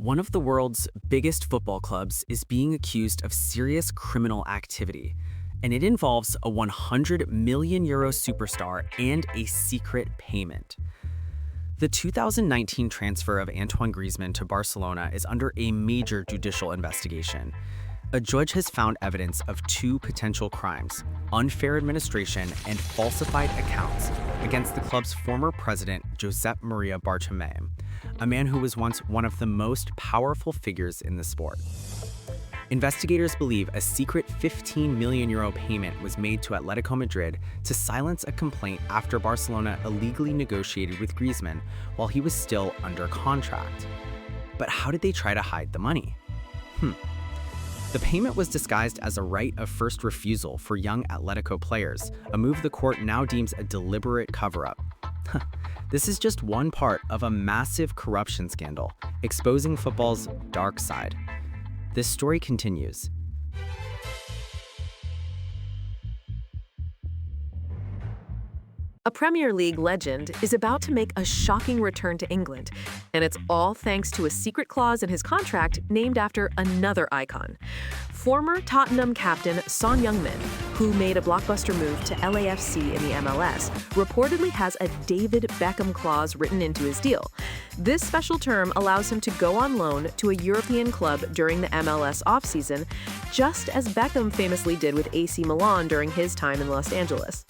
One of the world's biggest football clubs is being accused of serious criminal activity, and it involves a 100 million euro superstar and a secret payment. The 2019 transfer of Antoine Griezmann to Barcelona is under a major judicial investigation. A judge has found evidence of two potential crimes: unfair administration and falsified accounts against the club's former president, Josep Maria Bartomeu, a man who was once one of the most powerful figures in the sport. Investigators believe a secret 15 million euro payment was made to Atlético Madrid to silence a complaint after Barcelona illegally negotiated with Griezmann while he was still under contract. But how did they try to hide the money? The payment was disguised as a right of first refusal for young Atlético players, a move the court now deems a deliberate cover-up. This is just one part of a massive corruption scandal, exposing football's dark side. This story continues. A Premier League legend is about to make a shocking return to England, and it's all thanks to a secret clause in his contract named after another icon. Former Tottenham captain Son Heung-min, who made a blockbuster move to LAFC in the MLS, reportedly has a David Beckham clause written into his deal. This special term allows him to go on loan to a European club during the MLS offseason, just as Beckham famously did with AC Milan during his time in Los Angeles.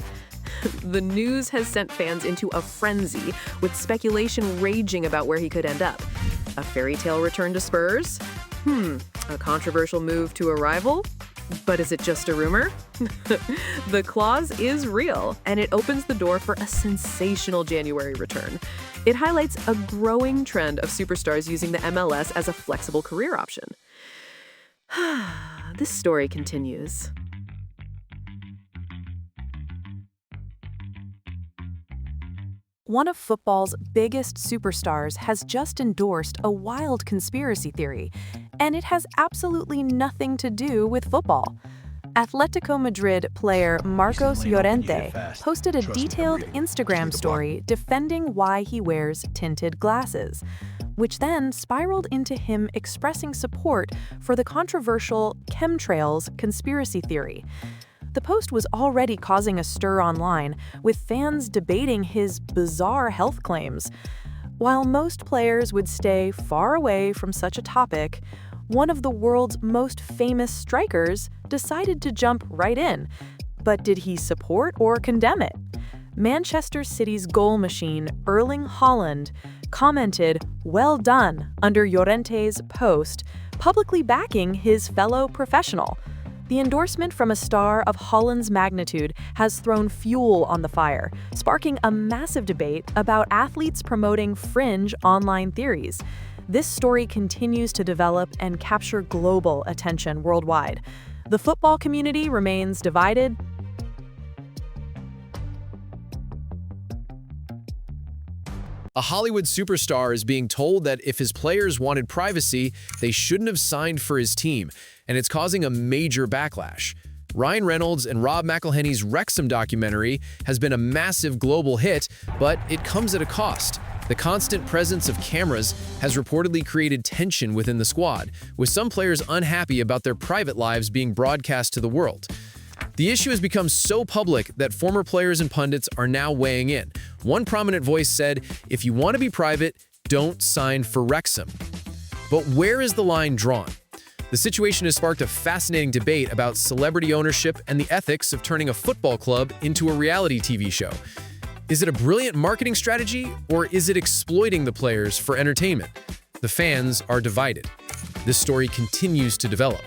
The news has sent fans into a frenzy, with speculation raging about where he could end up. A fairy tale return to Spurs? A controversial move to a rival? But is it just a rumor? The clause is real, and it opens the door for a sensational January return. It highlights a growing trend of superstars using the MLS as a flexible career option. This story continues. One of football's biggest superstars has just endorsed a wild conspiracy theory, and it has absolutely nothing to do with football. Atlético Madrid player Marcos Llorente posted a detailed Instagram story defending why he wears tinted glasses, which then spiraled into him expressing support for the controversial chemtrails conspiracy theory. The post was already causing a stir online, with fans debating his bizarre health claims. While most players would stay far away from such a topic, one of the world's most famous strikers decided to jump right in. But did he support or condemn it? Manchester City's goal machine, Erling Haaland, commented, "Well done," under Llorente's post, publicly backing his fellow professional. The endorsement from a star of Haaland's magnitude has thrown fuel on the fire, sparking a massive debate about athletes promoting fringe online theories. This story continues to develop and capture global attention worldwide. The football community remains divided. A Hollywood superstar is being told that if his players wanted privacy, they shouldn't have signed for his team, and it's causing a major backlash. Ryan Reynolds and Rob McElhenney's Wrexham documentary has been a massive global hit, but it comes at a cost. The constant presence of cameras has reportedly created tension within the squad, with some players unhappy about their private lives being broadcast to the world. The issue has become so public that former players and pundits are now weighing in. One prominent voice said, "If you want to be private, don't sign for Wrexham." But where is the line drawn? The situation has sparked a fascinating debate about celebrity ownership and the ethics of turning a football club into a reality TV show. Is it a brilliant marketing strategy, or is it exploiting the players for entertainment? The fans are divided. This story continues to develop.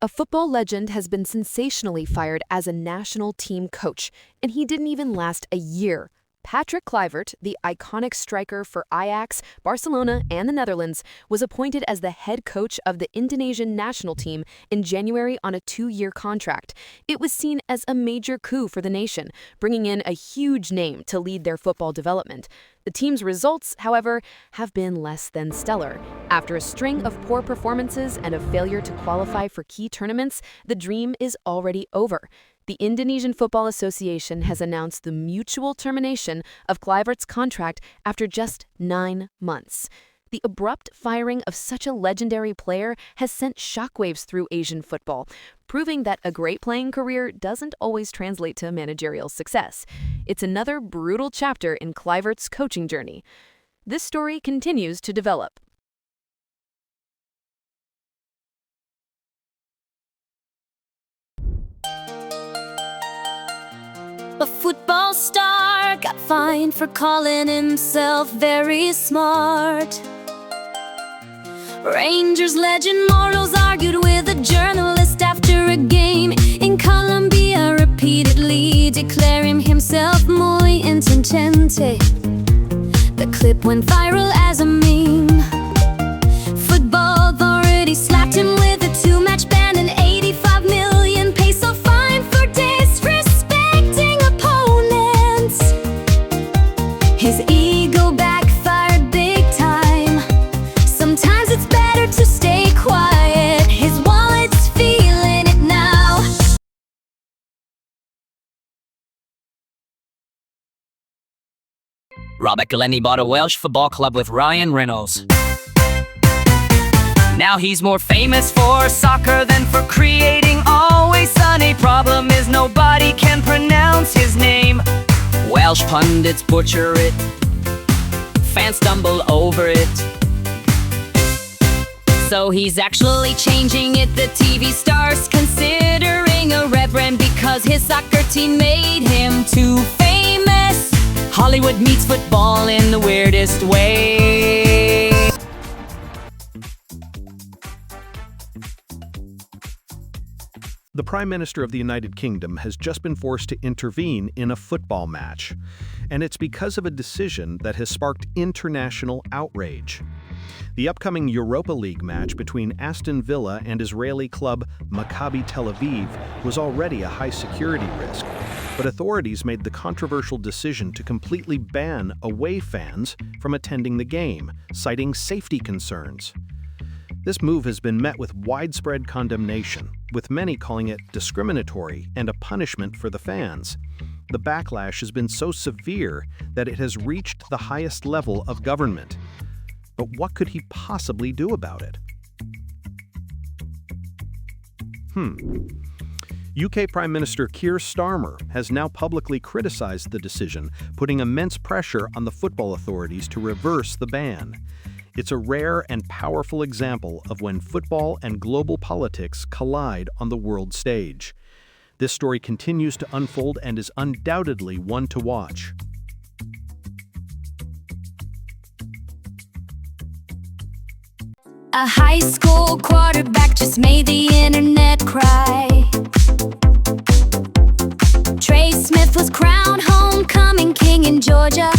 A football legend has been sensationally fired as a national team coach, and he didn't even last a year. Patrick Kluivert, the iconic striker for Ajax, Barcelona, and the Netherlands, was appointed as the head coach of the Indonesian national team in January on a 2-year contract. It was seen as a major coup for the nation, bringing in a huge name to lead their football development. The team's results, however, have been less than stellar. After a string of poor performances and a failure to qualify for key tournaments, the dream is already over. The Indonesian Football Association has announced the mutual termination of Kluivert's contract after just 9 months. The abrupt firing of such a legendary player has sent shockwaves through Asian football, proving that a great playing career doesn't always translate to managerial success. It's another brutal chapter in Kluivert's coaching journey. This story continues to develop. A football star got fined for calling himself very smart. Rangers legend Morals argued with a journalist after a game in Colombia, repeatedly declaring himself muy inteligente. The clip went viral as a meme. Football authority slapped him with a 2-match ban and 85 million peso fine for disrespecting opponents. His ego backfired big time. Sometimes it's better to stay quiet. His wallet's feeling it now. Robert Galeni bought a Welsh football club with Ryan Reynolds. Now he's more famous for soccer than for creating Always Sunny. Problem is nobody can pronounce his name. Welsh pundits butcher it, fans stumble over it. So he's actually changing it. The TV star's considering a rebrand because his soccer team made him too famous. Hollywood meets football in the weirdest way. The Prime Minister of the United Kingdom has just been forced to intervene in a football match, and it's because of a decision that has sparked international outrage. The upcoming Europa League match between Aston Villa and Israeli club Maccabi Tel Aviv was already a high-security risk, but authorities made the controversial decision to completely ban away fans from attending the game, citing safety concerns. This move has been met with widespread condemnation, with many calling it discriminatory and a punishment for the fans. The backlash has been so severe that it has reached the highest level of government. But what could he possibly do about it? UK Prime Minister Keir Starmer has now publicly criticized the decision, putting immense pressure on the football authorities to reverse the ban. It's a rare and powerful example of when football and global politics collide on the world stage. This story continues to unfold and is undoubtedly one to watch. A high school quarterback just made the internet cry. Trey Smith was crowned homecoming king in Georgia,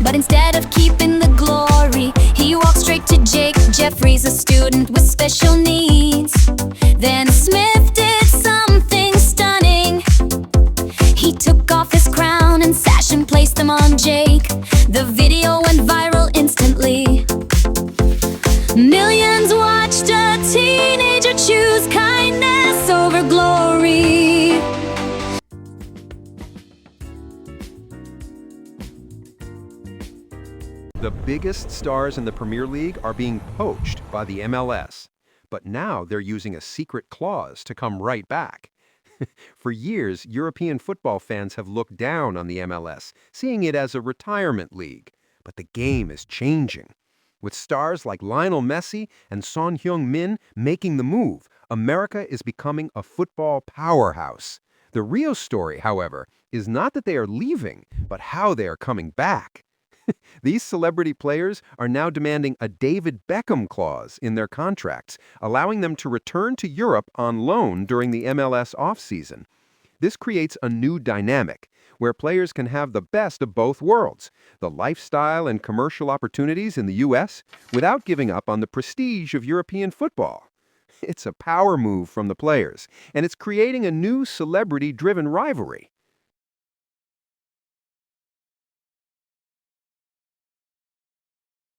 but instead of keeping the glory, he walked straight to Jake Jeffries, a student with special needs. Then Smith did something stunning. He took off his crown and sash and placed them on Jake. The video went viral instantly. Millions watched a teenager choose kindness over glory. The biggest stars in the Premier League are being poached by the MLS, but now they're using a secret clause to come right back. For years, European football fans have looked down on the MLS, seeing it as a retirement league. But the game is changing. With stars like Lionel Messi and Son Heung-min making the move, America is becoming a football powerhouse. The real story, however, is not that they are leaving, but how they are coming back. These celebrity players are now demanding a David Beckham clause in their contracts, allowing them to return to Europe on loan during the MLS offseason. This creates a new dynamic, where players can have the best of both worlds, the lifestyle and commercial opportunities in the U.S. without giving up on the prestige of European football. It's a power move from the players, and it's creating a new celebrity-driven rivalry.